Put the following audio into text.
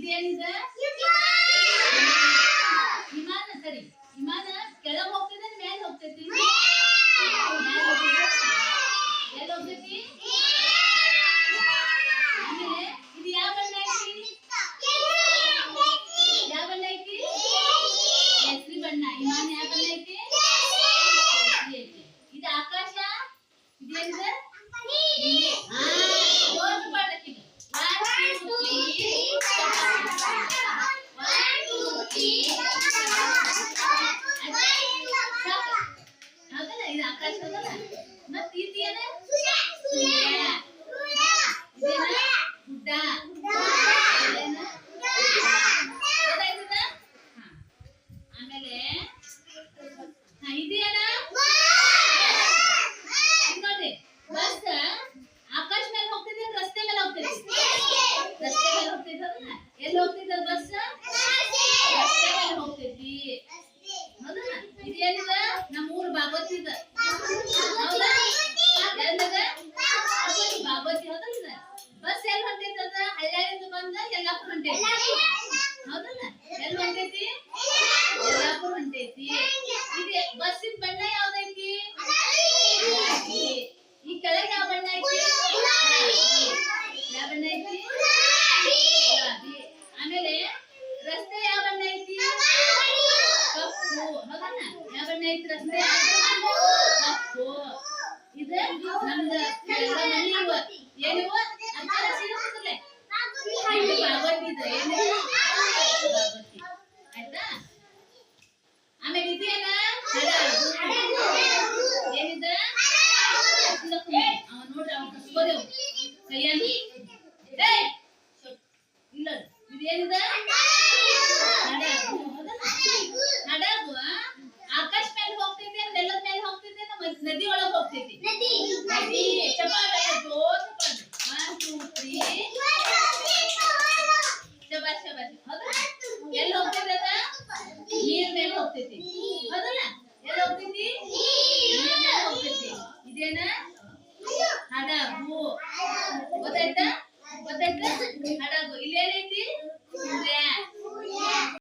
ಇದೇನಿದೆ ವಿಮಾನ ಸರಿ ವಿಮಾನ ಕೆಳಗೆ ಹೋಗ್ತದೆ ಮೇಲೆ ಹೋಗ್ತೈತಿ ಎಲ್ಲಿ ಹೋಗ್ತೈತಿ ಆಮೇಲೆ ಇದು ಯಾವ ಬಣ್ಣ ಐತಿ ಯಾವ ಬಣ್ಣ ಐತಿ ಕೇಸರಿ ಬಣ್ಣ ವಿಮಾನ ಯಾವ ಬಣ್ಣ ಐತಿ ಇದು ಆಕಾಶ ಇದೇನಿದೆ ನಮ್ಮೂರು ಭಾಗವತಿದ ಹೌದಾ ಭಾಗವತಿ ಹೌದಲ್ಲ ಬಸ್ ಎಲ್ಲಿ ಹೊಂಟೈತದ ಹಳ್ಳಿಯಿಂದ ಬಂದ ಯಲ್ಲಾಪುರ ಹೊಂಟೈತಿ ಹೌದಲ್ಲ ಎಲ್ಲಿ ಹೊಂಟೈತಿ ಯಲ್ಲಾಪುರ ಹೊಂಟೈತಿ ಇದು ಬಸ್ಸಿನ ಬಣ್ಣ ಯಾವ್ದೈತಿ ಈ ಕೆಳಗೆ ಯಾವ ಬಣ್ಣ ಐತಿ ಯಾವ ಬಣ್ಣ ಐತಿ ಆಮೇಲೆ ರಸ್ತೆ ಯಾವ ಬಣ್ಣ ಐತಿ ಕಪ್ಪು ಹೌದಲ್ಲ ಯಾವ ಬಣ್ಣ ಐತಿ ರಸ್ತೆ ಕಪ್ಪು ಇದು ನಮ್ದು ಏನಿವ ಅಕ್ಷರ ಸಿಗುತ್ತಲ್ಲ ಭಾಗವತಿ ಇದೆ ಏನಿದೆ ಭಾಗವತಿ ಆಯ್ತಾ ಆಮೇಲೆ ಇದೇನ ಏನಿದೆ ಅವ ನೋಡ್ರಿ ಅವ ಕಸ್ಕೋದೇವು ಕೈಯಲ್ಲಿ ಇಲ್ಲ ಇದೇನಿದೆ ಹಡಗು ಆಕಾಶ ಮೇಲೆ ಹೋಗ್ತೈತಿ ನೆಲದ ಮೇಲೆ ಹೋಗ್ತೈತಿ ನದಿ ಒಳಗೆ ಹೋಗ್ತೈತಿ ನದಿ ಚಪಾಳ